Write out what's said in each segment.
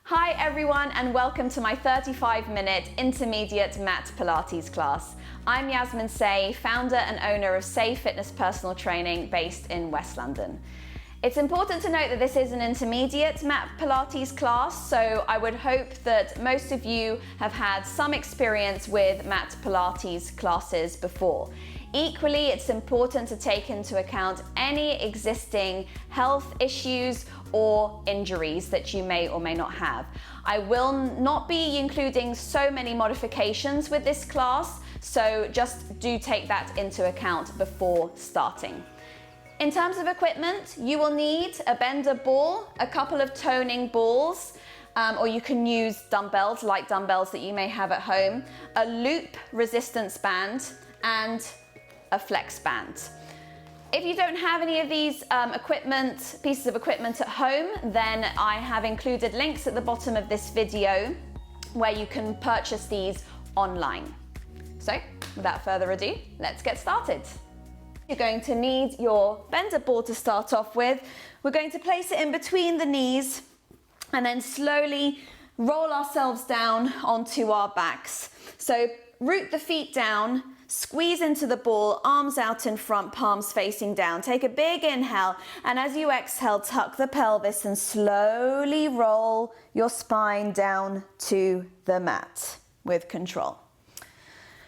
Hi everyone, and welcome to my 35-minute intermediate Mat Pilates class. I'm Yasmin Say, founder and owner of Say Fitness Personal Training based in West London. It's important to note that this is an intermediate Mat Pilates class, so I would hope that most of you have had some experience with Mat Pilates classes before. Equally, it's important to take into account any existing health issues or injuries that you may or may not have. I will not be including so many modifications with this class, so just do take that into account before starting. In terms of equipment, you will need a bender ball, a couple of toning balls, or you can use dumbbells, light dumbbells that you may have at home, a loop resistance band, and a flex band. If you don't have any of these pieces of equipment at home, then I have included links at the bottom of this video where you can purchase these online. So, without further ado, let's get started. You're going to need your bender ball to start off with. We're going to place it in between the knees and then slowly roll ourselves down onto our backs. So root the feet down, squeeze into the ball, arms out in front, palms facing down. Take a big inhale, and as you exhale, tuck the pelvis and slowly roll your spine down to the mat with control.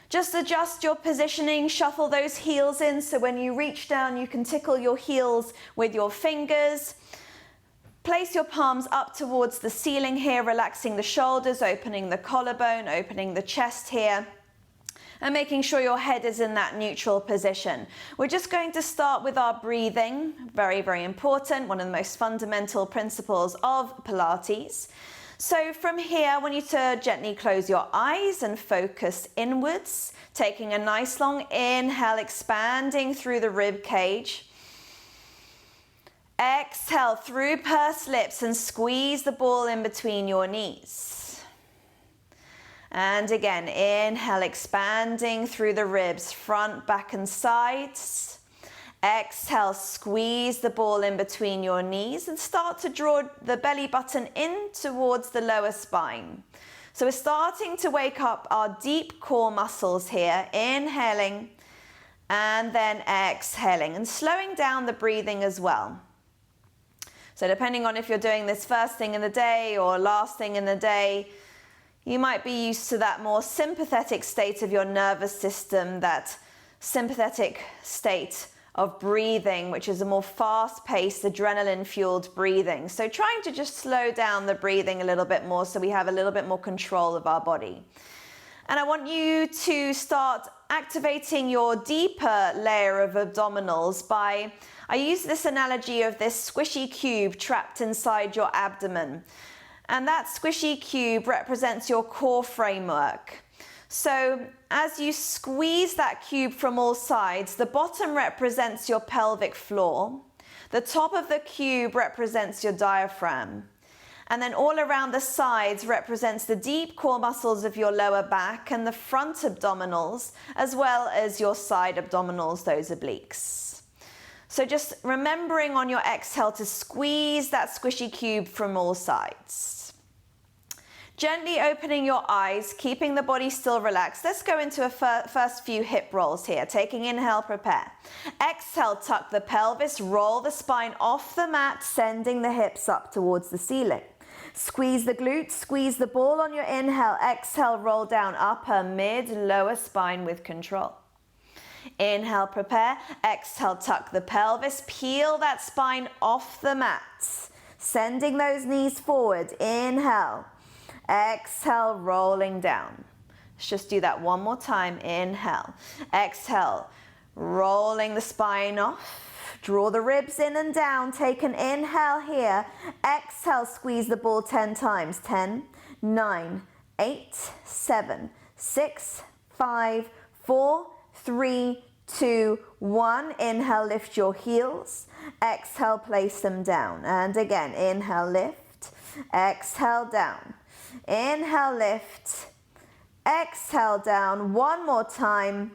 Just adjust your positioning, shuffle those heels in so when you reach down, you can tickle your heels with your fingers. Place your palms up towards the ceiling here, relaxing the shoulders, opening the collarbone, opening the chest here, and making sure your head is in that neutral position. We're just going to start with our breathing. Very, very important. One of the most fundamental principles of Pilates. So from here, I want you to gently close your eyes and focus inwards, taking a nice long inhale, expanding through the rib cage. Exhale through pursed lips and squeeze the ball in between your knees. And again, inhale, expanding through the ribs, front, back, and sides. Exhale, squeeze the ball in between your knees and start to draw the belly button in towards the lower spine. So we're starting to wake up our deep core muscles here, inhaling and then exhaling and slowing down the breathing as well. So depending on if you're doing this first thing in the day or last thing in the day, you might be used to that more sympathetic state of your nervous system, that sympathetic state of breathing, which is a more fast-paced, adrenaline-fueled breathing. So trying to just slow down the breathing a little bit more so we have a little bit more control of our body. And I want you to start activating your deeper layer of abdominals by, I use this analogy of this squishy cube trapped inside your abdomen. And that squishy cube represents your core framework. So as you squeeze that cube from all sides, the bottom represents your pelvic floor. The top of the cube represents your diaphragm. And then all around the sides represents the deep core muscles of your lower back and the front abdominals, as well as your side abdominals, those obliques. So just remembering on your exhale to squeeze that squishy cube from all sides. Gently opening your eyes, keeping the body still relaxed. Let's go into a first few hip rolls here. Taking inhale, prepare. Exhale, tuck the pelvis, roll the spine off the mat, sending the hips up towards the ceiling. Squeeze the glutes, squeeze the ball on your inhale. Exhale, roll down upper, mid, lower spine with control. Inhale, prepare. Exhale, tuck the pelvis, peel that spine off the mat, sending those knees forward. Inhale. Exhale, rolling down. Let's just do that one more time. Inhale. Exhale, rolling the spine off. Draw the ribs in and down. Take an inhale here. Exhale, squeeze the ball 10 times. 10, 9, 8, 7, 6, 5, 4, 3, 2, 1. Inhale, lift your heels. Exhale, place them down. And again, inhale, lift. Exhale, down. Inhale, lift. Exhale, down. One more time.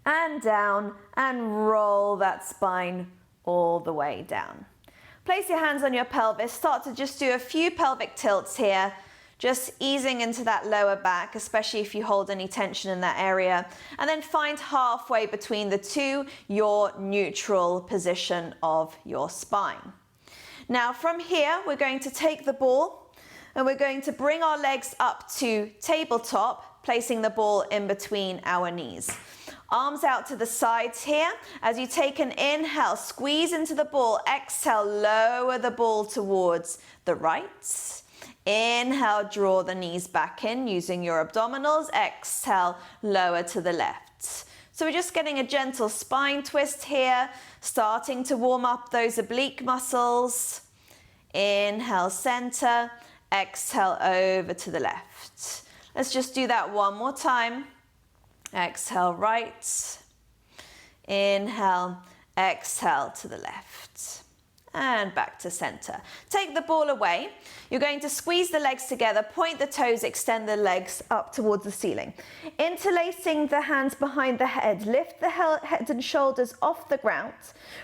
And down. And roll that spine all the way down. place your hands on your pelvis, start to just do a few pelvic tilts here, just easing into that lower back, especially if you hold any tension in that area. And then find halfway between the two, your neutral position of your spine. Now from here, we're going to take the ball and we're going to bring our legs up to tabletop, placing the ball in between our knees. Arms out to the sides here. As you take an inhale, squeeze into the ball. Exhale, lower the ball towards the right. Inhale, draw the knees back in using your abdominals. Exhale, lower to the left. So we're just getting a gentle spine twist here, starting to warm up those oblique muscles. Inhale, center. Exhale, over to the left. Let's just do that one more time. Exhale, right. Inhale, exhale to the left. And back to center. Take the ball away. You're going to squeeze the legs together, point the toes, extend the legs up towards the ceiling. Interlacing the hands behind the head, lift the head and shoulders off the ground.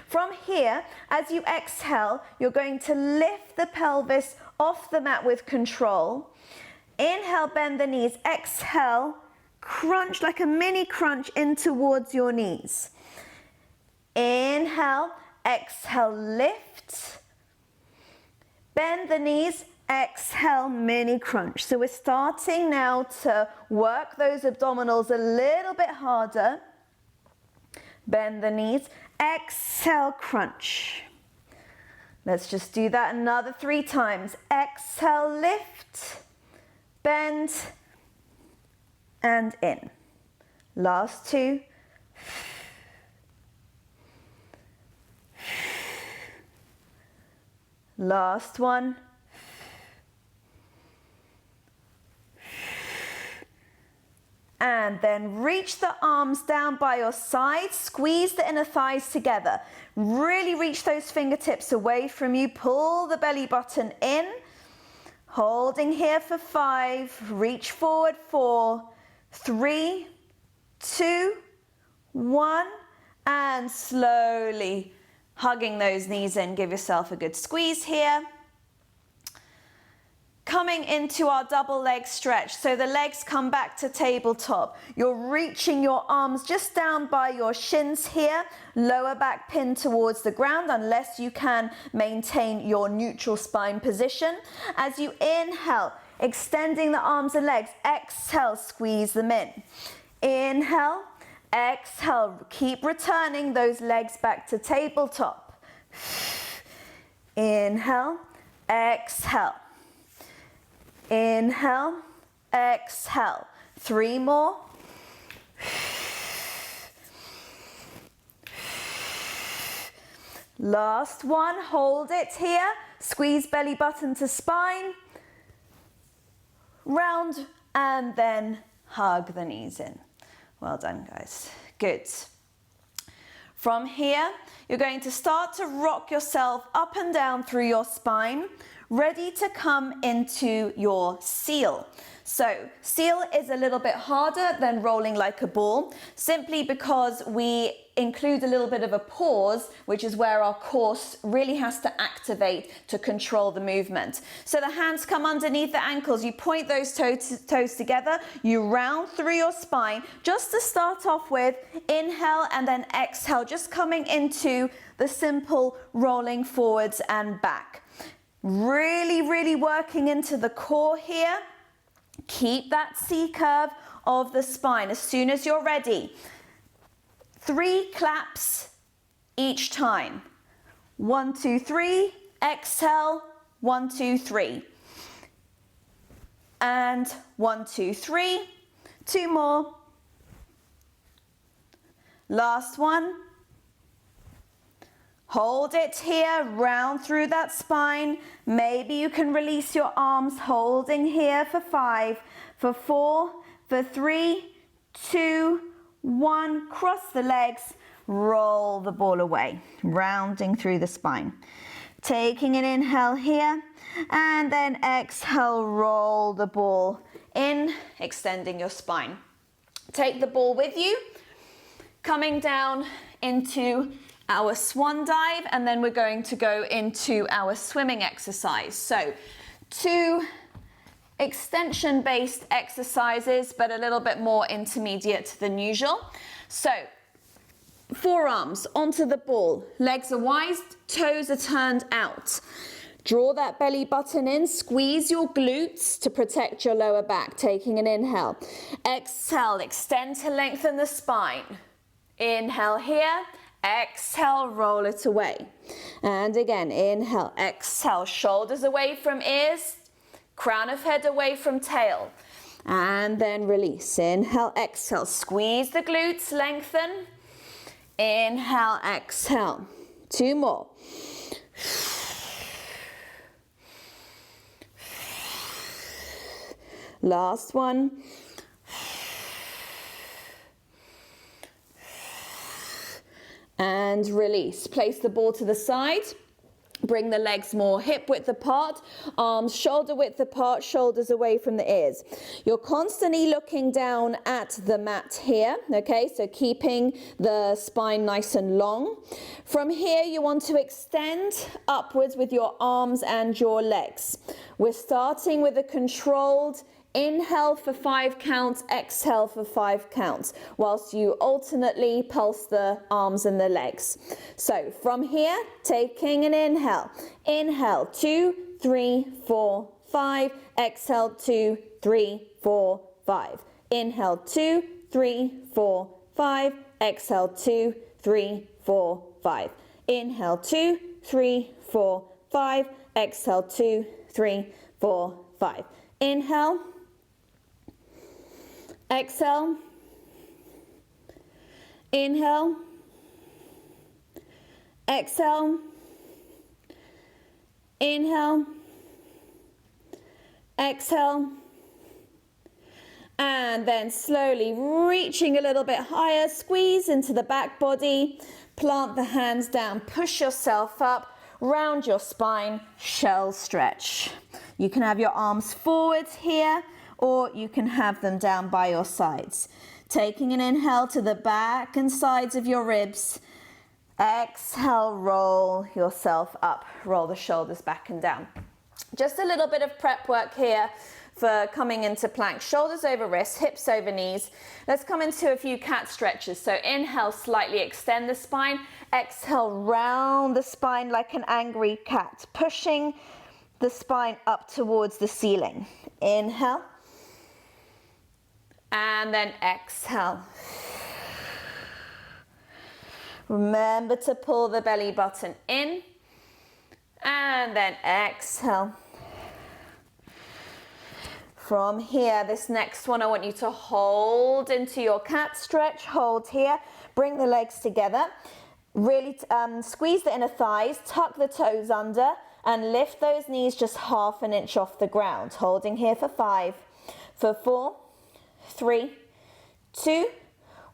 From here, as you exhale, you're going to lift the pelvis off the mat with control. Inhale, bend the knees. Exhale, crunch like a mini crunch in towards your knees. Inhale, exhale, lift. Bend the knees, exhale, mini crunch. So we're starting now to work those abdominals a little bit harder. Bend the knees, exhale, crunch. Let's just do that another 3 times. Exhale, lift, bend, and in. Last 2. Last 1. And then reach the arms down by your sides, squeeze the inner thighs together. Really reach those fingertips away from you, pull the belly button in, holding here for 5, reach forward 4, 3, 2, 1, and slowly hugging those knees in, give yourself a good squeeze here. Coming into our double leg stretch, so the legs come back to tabletop. You're reaching your arms just down by your shins here, lower back pinned towards the ground unless you can maintain your neutral spine position. As you inhale, extending the arms and legs, exhale, squeeze them in. Inhale, exhale, keep returning those legs back to tabletop. Inhale, exhale. Inhale, exhale. 3 more. Last one, hold it here. Squeeze belly button to spine. Round and then hug the knees in. Well done, guys. Good. From here, you're going to start to rock yourself up and down through your spine, ready to come into your seal. So seal is a little bit harder than rolling like a ball, simply because we include a little bit of a pause, which is where our core really has to activate to control the movement. So the hands come underneath the ankles, you point those toes together, you round through your spine. Just to start off with, inhale and then exhale, just coming into the simple rolling forwards and back. Really working into the core here. Keep that C curve of the spine as soon as you're ready. 3 claps each time. 1, 2, 3. Exhale. 1, 2, 3. And 1, 2, 3. 2 more. Last one. Hold it here, round through that spine. Maybe you can release your arms, holding here for 5, for 4, for 3, 2, 1. Cross the legs, roll the ball away, rounding through the spine. Taking an inhale here, and then exhale, roll the ball in, extending your spine. Take the ball with you, coming down into our swan dive, and then we're going to go into our swimming exercise. So 2 extension-based exercises, but a little bit more intermediate than usual. So forearms onto the ball, legs are wide, toes are turned out. Draw that belly button in, squeeze your glutes to protect your lower back, taking an inhale. Exhale, extend to lengthen the spine. Inhale here, exhale, roll it away. And again, inhale, exhale, shoulders away from ears, crown of head away from tail. And then release. Inhale, exhale, squeeze the glutes, lengthen. Inhale, exhale. 2 more. Last one. And release. Place the ball to the side. Bring the legs more hip width apart, arms shoulder width apart, shoulders away from the ears. You're constantly looking down at the mat here, okay? So keeping the spine nice and long. From here, you want to extend upwards with your arms and your legs. We're starting with a controlled inhale for 5 counts, exhale for 5 counts, whilst you alternately pulse the arms and the legs. So from here, taking an inhale. Inhale, 2, 3, 4, 5. Exhale, 2, 3, 4, 5. Inhale, 2, 3, 4, 5. Exhale, 2, 3, 4, 5. Inhale, 2, 3, 4, 5. Exhale, 2, 3, 4, 5. Inhale. Exhale, inhale, exhale, inhale, exhale, and then slowly reaching a little bit higher, squeeze into the back body, plant the hands down, push yourself up, round your spine, shell stretch. You can have your arms forward here, or you can have them down by your sides. Taking an inhale to the back and sides of your ribs. Exhale, roll yourself up. Roll the shoulders back and down. Just a little bit of prep work here for coming into plank. Shoulders over wrists, hips over knees. Let's come into a few cat stretches. So inhale, slightly extend the spine. Exhale, round the spine like an angry cat, pushing the spine up towards the ceiling. Inhale. And then exhale. Remember to pull the belly button in. And then exhale. From here, this next one, I want you to hold into your cat stretch. Hold here. Bring the legs together. Really squeeze the inner thighs. Tuck the toes under. And lift those knees just 1/2 inch off the ground. Holding here for 5, for 4, 3, 2,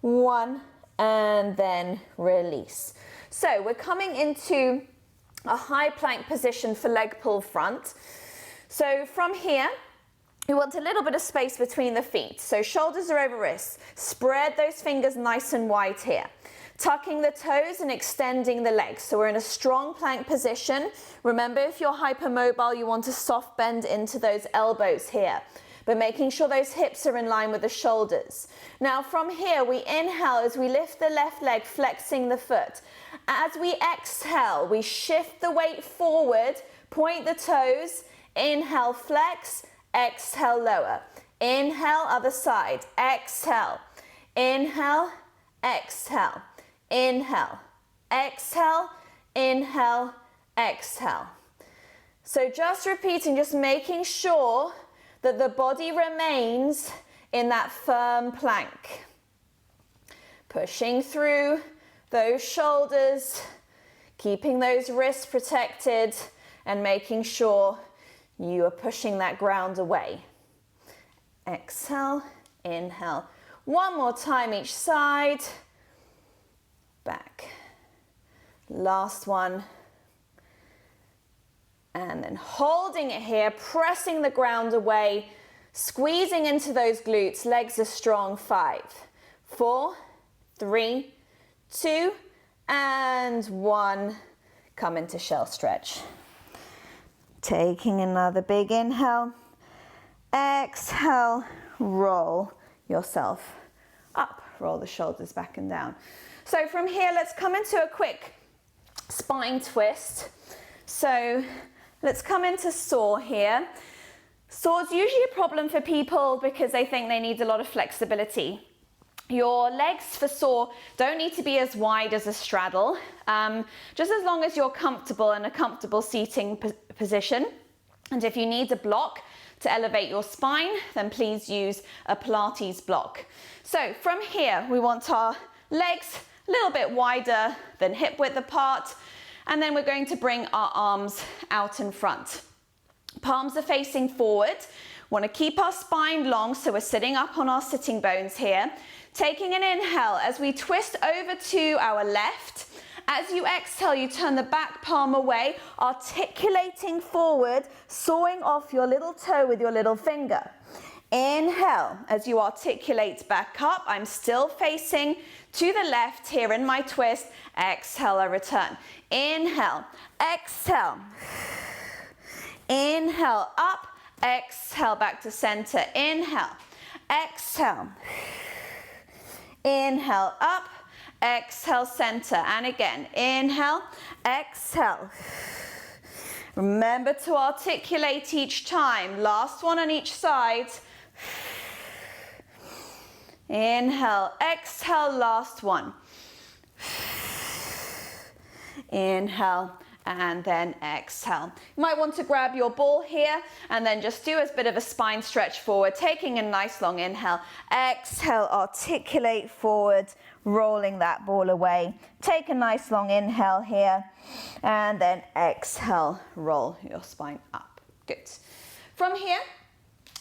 1, and then release. So we're coming into a high plank position for leg pull front. So from here, you want a little bit of space between the feet. So shoulders are over wrists. Spread those fingers nice and wide here. Tucking the toes and extending the legs. So we're in a strong plank position. Remember, if you're hypermobile, you want to soft bend into those elbows here, but making sure those hips are in line with the shoulders. Now from here, we inhale as we lift the left leg, flexing the foot. As we exhale, we shift the weight forward, point the toes, inhale, flex, exhale, lower. Inhale, other side, exhale, inhale, exhale, inhale, exhale, inhale, exhale. So just repeating, just making sure that the body remains in that firm plank. Pushing through those shoulders, keeping those wrists protected, and making sure you are pushing that ground away. Exhale, inhale. One more time each side. Back. Last one. And then holding it here, pressing the ground away, squeezing into those glutes, legs are strong. 5, 4, 3, 2, and 1. Come into shell stretch. Taking another big inhale. Exhale, roll yourself up. Roll the shoulders back and down. So from here, let's come into a quick spine twist. So let's come into saw here. Saw is usually a problem for people because they think they need a lot of flexibility. Your legs for saw don't need to be as wide as a straddle, just as long as you're comfortable in a comfortable seating position. And if you need a block to elevate your spine, then please use a Pilates block. So from here, we want our legs a little bit wider than hip width apart, and then we're going to bring our arms out in front. Palms are facing forward. Want to keep our spine long, so we're sitting up on our sitting bones here. Taking an inhale as we twist over to our left. As you exhale, you turn the back palm away, articulating forward, sawing off your little toe with your little finger. Inhale as you articulate back up. I'm still facing to the left here in my twist. Exhale, I return. Inhale, exhale. Inhale, up. Exhale, back to center. Inhale, exhale. Inhale, up. Exhale, center. And again, inhale, exhale. Remember to articulate each time. Last one on each side. Inhale, exhale, last one. Inhale, and then exhale. You might want to grab your ball here and then just do a bit of a spine stretch forward, taking a nice long inhale. Exhale, articulate forward, rolling that ball away. Take a nice long inhale here, and then exhale, roll your spine up. Good. From here,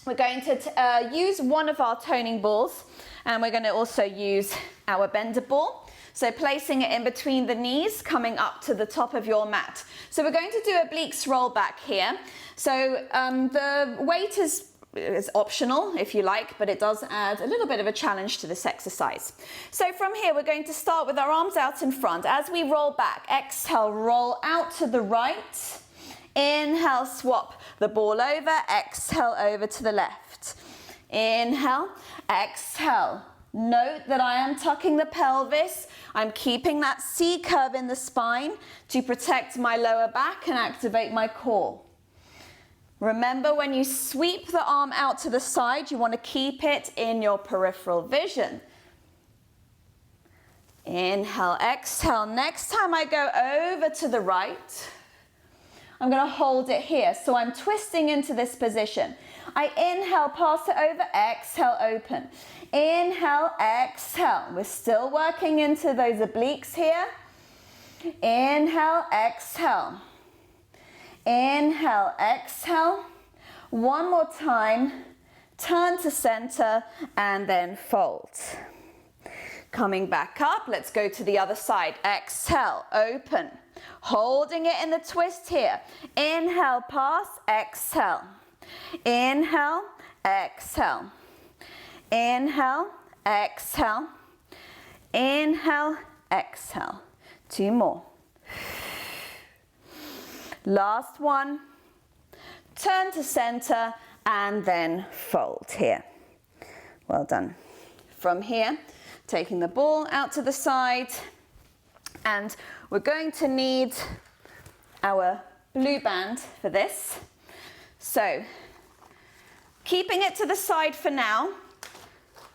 we're going to use one of our toning balls, and we're going to also use our bender ball. So placing it in between the knees, coming up to the top of your mat. So we're going to do obliques roll back here. So the weight is optional if you like, but it does add a little bit of a challenge to this exercise. So from here, we're going to start with our arms out in front. As we roll back, exhale, roll out to the right. Inhale, swap the ball over. Exhale, over to the left. Inhale, exhale. Note that I am tucking the pelvis. I'm keeping that C curve in the spine to protect my lower back and activate my core. Remember, when you sweep the arm out to the side, you want to keep it in your peripheral vision. Inhale, exhale. Next time I go over to the right, I'm going to hold it here. So I'm twisting into this position. I inhale, pass it over, exhale, open. Inhale, exhale. We're still working into those obliques here. Inhale, exhale. Inhale, exhale. One more time. Turn to center and then fold. Coming back up, let's go to the other side. Exhale, open. Holding it in the twist here. Inhale, pass, exhale. Inhale, exhale. Inhale, exhale. Inhale, exhale. 2 more. Last one. Turn to center and then fold here. Well done. From here, taking the ball out to the side, and we're going to need our blue band for this. So, keeping it to the side for now.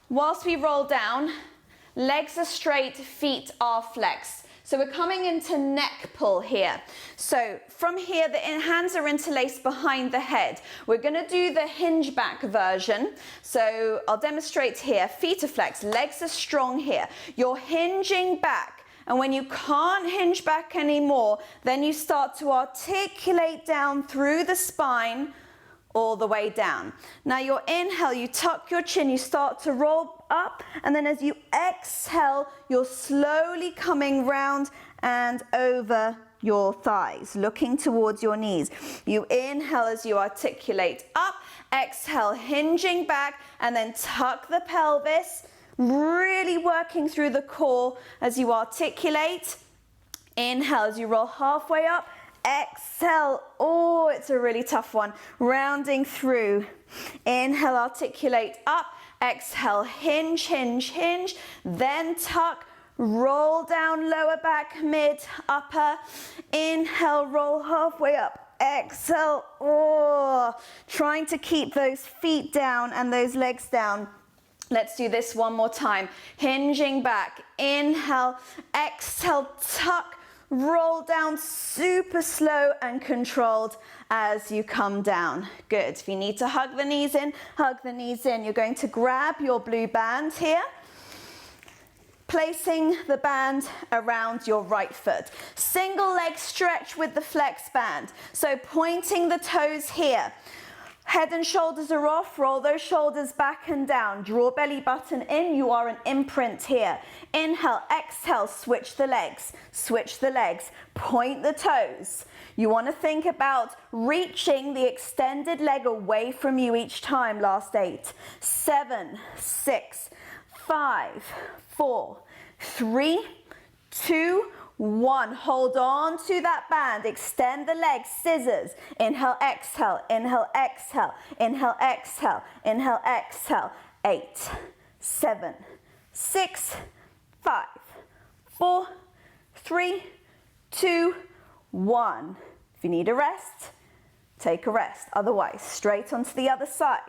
Whilst we roll down, legs are straight, feet are flexed. So we're coming into neck pull here. So from here, the hands are interlaced behind the head. We're going to do the hinge back version. So I'll demonstrate here. Feet are flexed, legs are strong here. You're hinging back. And when you can't hinge back anymore, then you start to articulate down through the spine all the way down. Now your inhale, you tuck your chin, you start to roll up, and then as you exhale, you're slowly coming round and over your thighs, looking towards your knees. You inhale as you articulate up, exhale, hinging back, and then tuck the pelvis, really working through the core as you articulate. Inhale as you roll halfway up. Exhale. Oh, it's a really tough one. Rounding through. Inhale, articulate up. Exhale, hinge, hinge, hinge. Then tuck. Roll down, lower back, mid, upper. Inhale, roll halfway up. Exhale. Oh, trying to keep those feet down and those legs down. Let's do this one more time. Hinging back. Inhale, exhale, tuck. Roll down super slow and controlled as you come down. Good. If you need to hug the knees in, hug the knees in. You're going to grab your blue band here, placing the band around your right foot. Single leg stretch with the flex band. So pointing the toes here. Head and shoulders are off, roll those shoulders back and down. Draw belly button in, you are an imprint here. Inhale, exhale, switch the legs, point the toes. You want to think about reaching the extended leg away from you each time. Last 8, 7, 6, 5, 4, 3, 2, 1. Hold on to that band. Extend the legs, scissors. Inhale, exhale, inhale, exhale, inhale, exhale, inhale, exhale. 8, 7, 6, 5, 4, 3, 2, 1. If you need a rest, take a rest. Otherwise, straight onto the other side.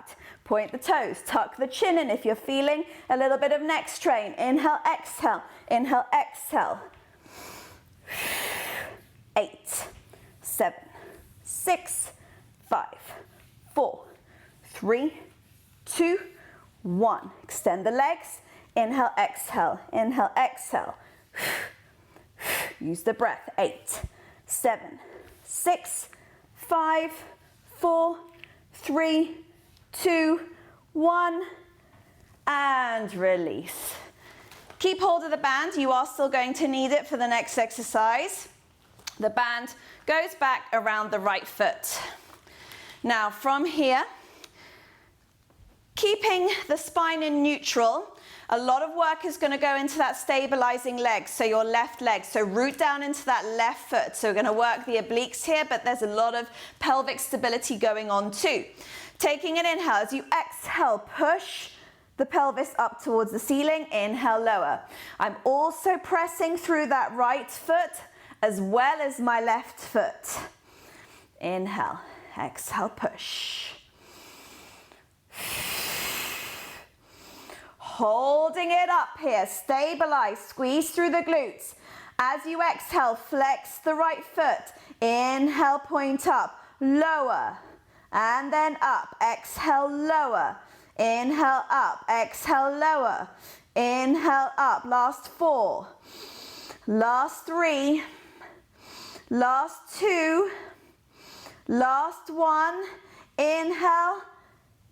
Point the toes, tuck the chin in if you're feeling a little bit of neck strain. Inhale, exhale, inhale, exhale. 8, 7, 6, 5, 4, 3, 2, 1. Extend the legs. Inhale, exhale, inhale, exhale. Use the breath. 8, 7, 6, 5, 4, 3, 2, 1. And release. Keep hold of the band. You are still going to need it for the next exercise. The band goes back around the right foot. Now from here, keeping the spine in neutral, a lot of work is going to go into that stabilizing leg, so your left leg. So root down into that left foot. So we're going to work the obliques here, but there's a lot of pelvic stability going on too. Taking an inhale, as you exhale, push the pelvis up towards the ceiling. Inhale, lower. I'm also pressing through that right foot as well as my left foot. Inhale, exhale, push. Holding it up here, stabilize, squeeze through the glutes. As you exhale, flex the right foot. Inhale, point up, lower, and then up. Exhale, lower. Inhale, up. Exhale, lower. Inhale, up. Last 4. Last 3. Last 2. Last 1. Inhale.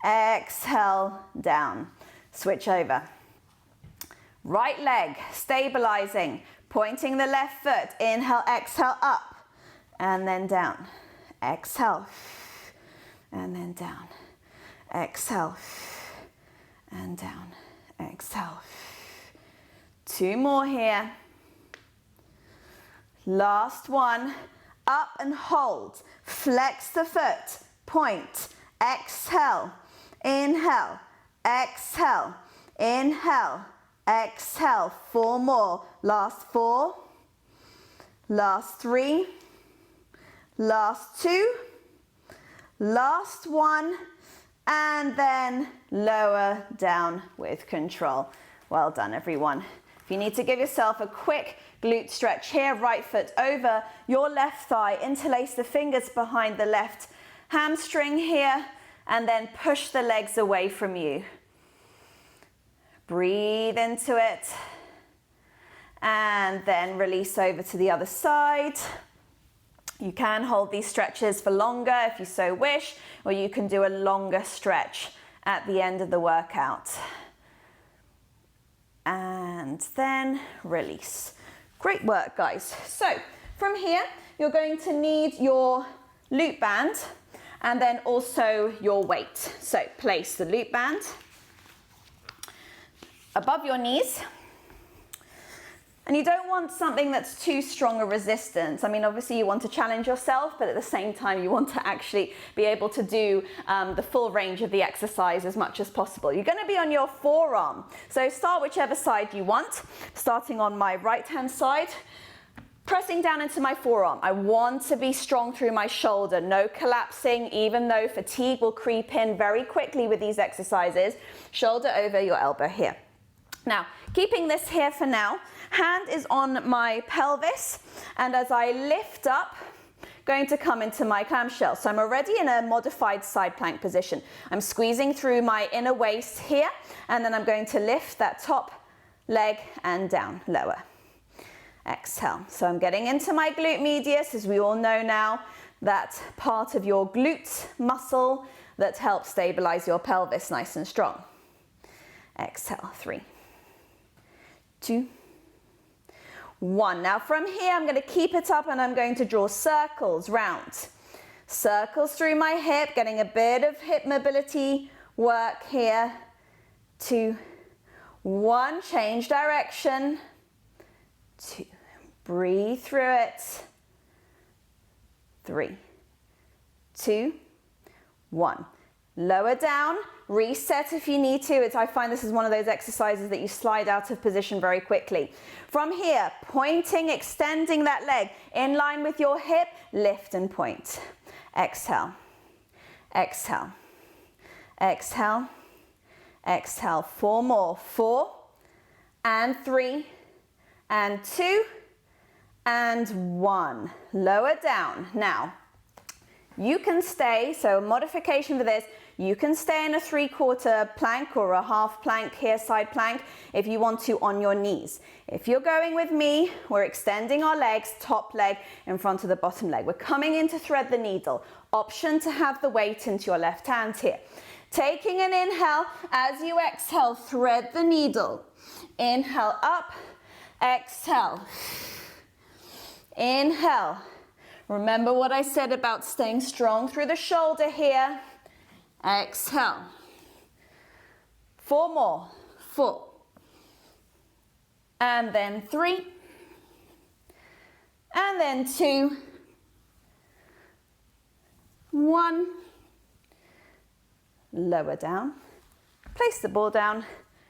Exhale, down. Switch over. Right leg, stabilizing. Pointing the left foot. Inhale, exhale, up. And then down. Exhale. And then down. Exhale. And down. Exhale. 2 more here. Last 1. Up and hold. Flex the foot. Point. Exhale. Inhale. Exhale. Inhale. Exhale. 4 more. Last 4. Last 3. Last 2. Last 1. And then lower down with control. Well done, everyone. If you need to give yourself a quick glute stretch here, right foot over your left thigh, interlace the fingers behind the left hamstring here, and then push the legs away from you. Breathe into it, and then release over to the other side. You can hold these stretches for longer if you so wish, or you can do a longer stretch at the end of the workout. And then release. Great work, guys. So from here, you're going to need your loop band and then also your weight. So place the loop band above your knees. And you don't want something that's too strong a resistance. I mean, obviously you want to challenge yourself, but at the same time you want to actually be able to do the full range of the exercise as much as possible. You're going to be on your forearm. So start whichever side you want. Starting on my right hand side, pressing down into my forearm. I want to be strong through my shoulder, no collapsing, even though fatigue will creep in very quickly with these exercises. Shoulder over your elbow here. Now, keeping this here for now, hand is on my pelvis, and as I lift up, going to come into my clamshell. So I'm already in a modified side plank position. I'm squeezing through my inner waist here, and then I'm going to lift that top leg and down, lower. Exhale. So I'm getting into my glute medius, as we all know now, that part of your glute muscle that helps stabilize your pelvis nice and strong. Exhale, 3, 2, 1. Now from here, I'm going to keep it up and I'm going to draw circles round. Circles through my hip, getting a bit of hip mobility work here. 2, 1, change direction. 2, breathe through it. 3, 2, 1. Lower down, reset if you need to. I find this is one of those exercises that you slide out of position very quickly. From here, pointing, extending that leg in line with your hip, lift and point. Exhale, exhale, exhale, exhale. 4 more. 4 and 3 and 2 and 1. Lower down. Now, you can stay, so a modification for this, you can stay in a 3/4 plank or a half plank here, side plank, if you want to on your knees. If you're going with me, we're extending our legs, top leg in front of the bottom leg. We're coming in to thread the needle. Option to have the weight into your left hand here. Taking an inhale, as you exhale, thread the needle. Inhale up, exhale. Inhale. Remember what I said about staying strong through the shoulder here. Exhale. 4 more. 4. And then 3. And then 2. 1. Lower down. Place the ball down.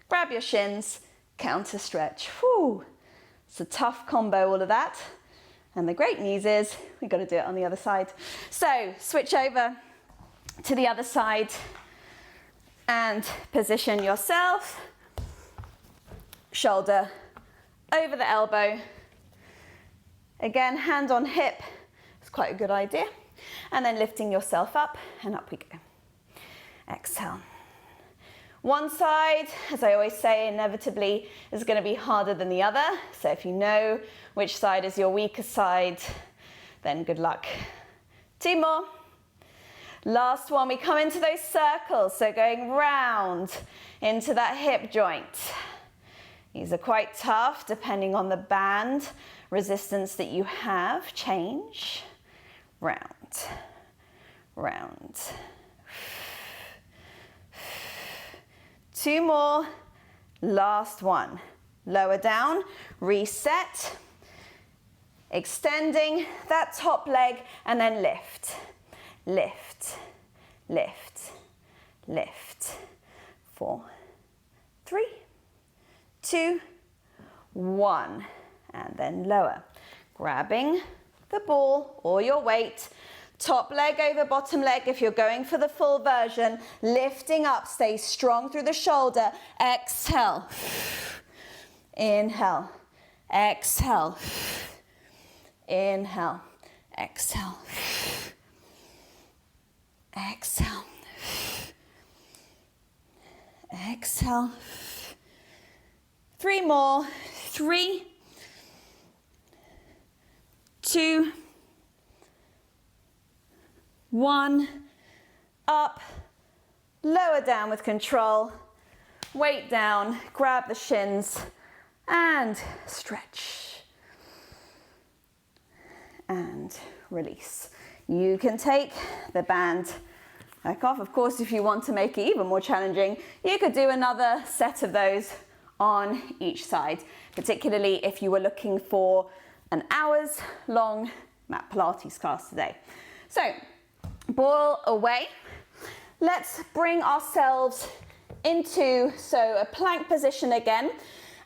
Grab your shins. Counter stretch. Whew. It's a tough combo, all of that. And the great news is we've got to do it on the other side. So switch over to the other side and position yourself. Shoulder over the elbow. Again, hand on hip. It's quite a good idea. And then lifting yourself up and up we go. Exhale. One side, as I always say, inevitably is going to be harder than the other. So if you know which side is your weaker side, then good luck. 2 more. Last one, we come into those circles. So going round into that hip joint. These are quite tough depending on the band resistance that you have. Change. Round. Round. 2 more, last one. Lower down, reset, extending that top leg and then lift, lift, lift, lift. 4, 3, 2, 1, and then lower. Grabbing the ball or your weight. Top leg over bottom leg if you're going for the full version. Lifting up, stay strong through the shoulder. Exhale. Inhale. Exhale. Inhale. Exhale. Exhale. Exhale. 3 more. 3, 2, 1, up, lower down with control, weight down, grab the shins, and stretch. And release. You can take the band back off. Of course, if you want to make it even more challenging, you could do another set of those on each side, particularly if you were looking for an hour's long Mat Pilates class today. So, ball away. Let's bring ourselves into a plank position again.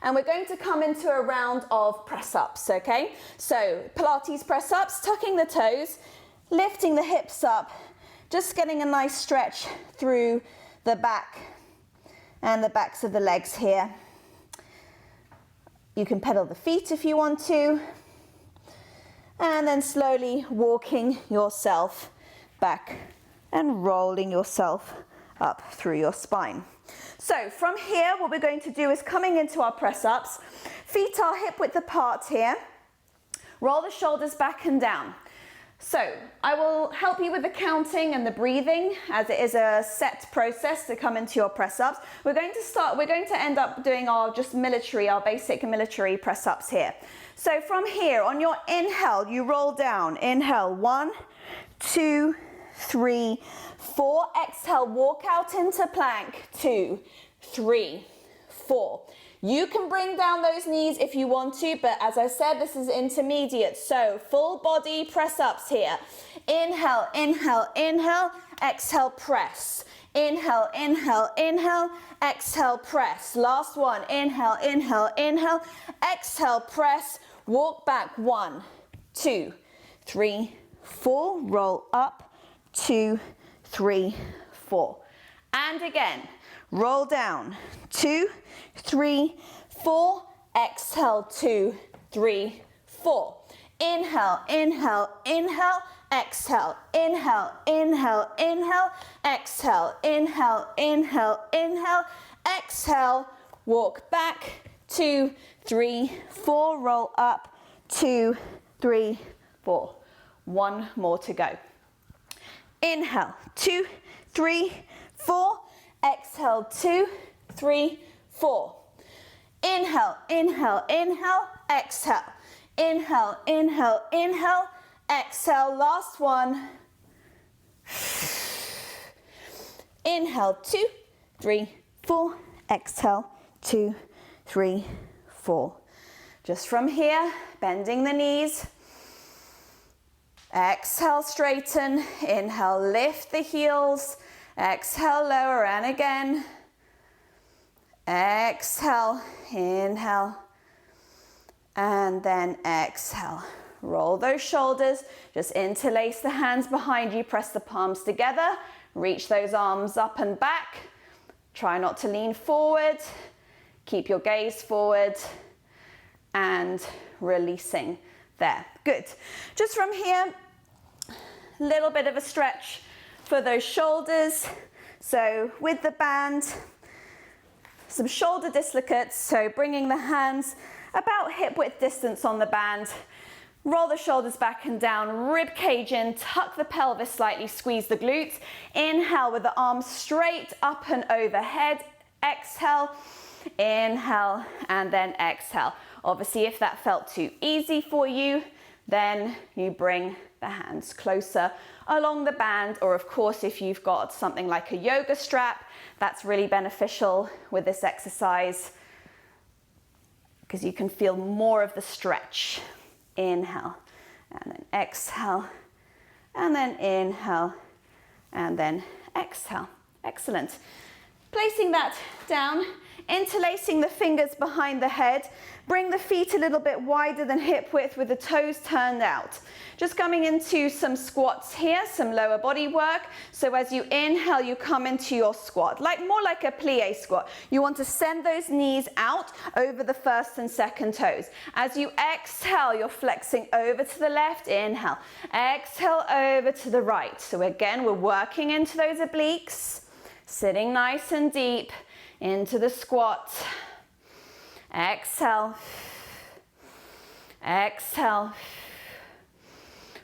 And we're going to come into a round of press-ups, okay? So, Pilates press-ups, tucking the toes, lifting the hips up, just getting a nice stretch through the back and the backs of the legs here. You can pedal the feet if you want to. And then slowly walking yourself back and rolling yourself up through your spine. So from here, what we're going to do is coming into our press-ups, feet are hip width apart here, roll the shoulders back and down. So I will help you with the counting and the breathing as it is a set process to come into your press-ups. We're going to end up doing our basic military press-ups here. So from here, on your inhale, you roll down. Inhale, 1, 2, 3, 4. Exhale, walk out into plank. 2, 3, 4. You can bring down those knees if you want to, but as I said, this is intermediate. So full body press-ups here. Inhale, inhale, inhale. Exhale, press. Inhale, inhale, inhale. Exhale, press. Last one. Inhale, inhale, inhale. Exhale, press. Walk back. 1, 2, 3, 4. Roll up. 2, 3, 4. And again. Roll down. 2, 3, 4. Exhale. 2, 3, 4. Inhale, inhale, inhale. Exhale, inhale, inhale, inhale. Exhale, inhale, inhale, inhale. Exhale. Walk back. 2, 3, 4. Roll up. 2, 3, 4. One more to go. Inhale. 2, 3, 4. Exhale, 2, 3, 4. Inhale, inhale, inhale. Exhale. Inhale, inhale, inhale. Exhale, last one. Inhale, 2, 3, 4. Exhale, 2, 3, 4. Just from here, bending the knees. Exhale, straighten. Inhale, lift the heels. Exhale, lower, and again. Exhale, inhale, and then exhale. Roll those shoulders, just interlace the hands behind you, press the palms together, reach those arms up and back. Try not to lean forward, keep your gaze forward, and releasing there. Good. Just from here, a little bit of a stretch for those shoulders. So with the band, some shoulder dislocates, so bringing the hands about hip width distance on the band. Roll the shoulders back and down, rib cage in, tuck the pelvis slightly, squeeze the glutes. Inhale with the arms straight up and overhead. Exhale, inhale, and then exhale. Obviously, if that felt too easy for you, then you bring the hands closer along the band, or of course, if you've got something like a yoga strap, that's really beneficial with this exercise because you can feel more of the stretch. Inhale, and then exhale, and then inhale, and then exhale. Excellent. Placing that down, interlacing the fingers behind the head, bring the feet a little bit wider than hip width with the toes turned out. Just coming into some squats here, some lower body work. So as you inhale, you come into your squat, more like a plie squat. You want to send those knees out over the first and second toes. As you exhale, you're flexing over to the left, inhale. Exhale over to the right. So again, we're working into those obliques, sitting nice and deep into the squat. Exhale. Exhale.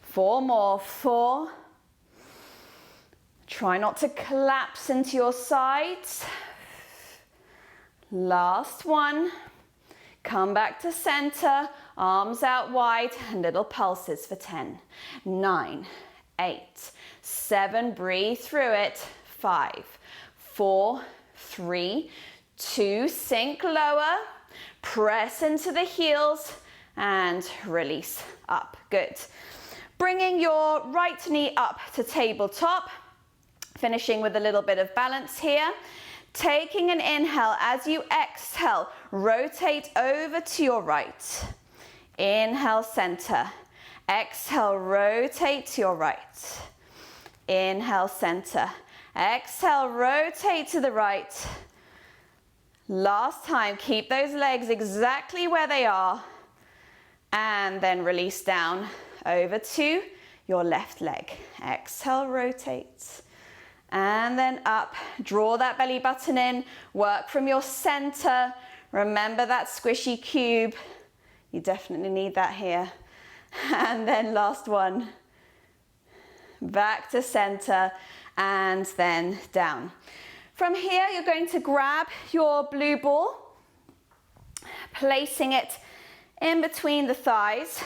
4 more. 4. Try not to collapse into your sides. Last one. Come back to center. Arms out wide and little pulses for 10, 9, 8, 7. Breathe through it. 5, 4, 3, 2, sink lower, press into the heels, and release up. Good. Bringing your right knee up to tabletop, finishing with a little bit of balance here. Taking an inhale, as you exhale, rotate over to your right. Inhale, center. Exhale, rotate to your right. Inhale, center. Exhale, rotate to the right. Last time, keep those legs exactly where they are. And then release down over to your left leg. Exhale, rotate. And then up, draw that belly button in, work from your center. Remember that squishy cube. You definitely need that here. And then last one. Back to center and then down. From here, you're going to grab your blue ball, placing it in between the thighs.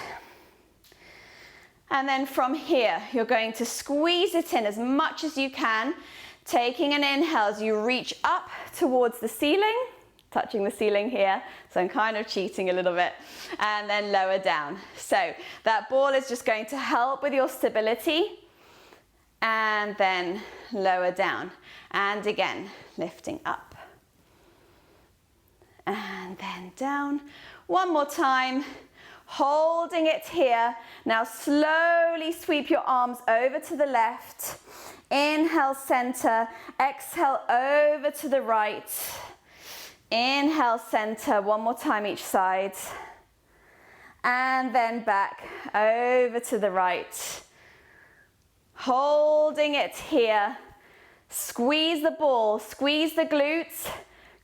And then from here, you're going to squeeze it in as much as you can, taking an inhale as you reach up towards the ceiling, touching the ceiling here, so I'm kind of cheating a little bit, and then lower down. So that ball is just going to help with your stability, and then lower down. And again, lifting up. And then down. One more time. Holding it here. Now slowly sweep your arms over to the left. Inhale, center. Exhale, over to the right. Inhale, center. One more time each side. And then back over to the right. Holding it here. Squeeze the ball, squeeze the glutes.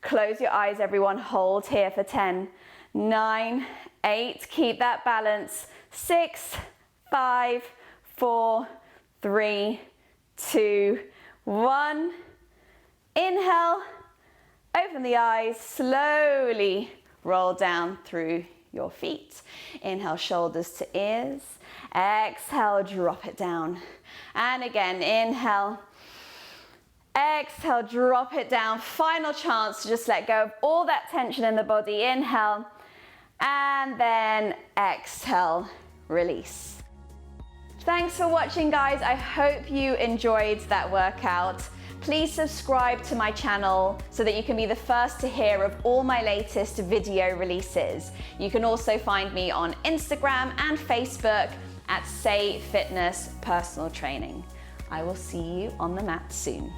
Close your eyes, everyone. Hold here for 10, 9, 8, keep that balance. 6, 5, 4, 3, 2, 1. Inhale, open the eyes, slowly roll down through your feet. Inhale, shoulders to ears. Exhale, drop it down. And again, inhale. Exhale, drop it down. Final chance to just let go of all that tension in the body. Inhale. And then exhale, release. Thanks for watching, guys. I hope you enjoyed that workout. Please subscribe to my channel so that you can be the first to hear of all my latest video releases. You can also find me on Instagram and Facebook at Say Fitness Personal Training. I will see you on the mat soon.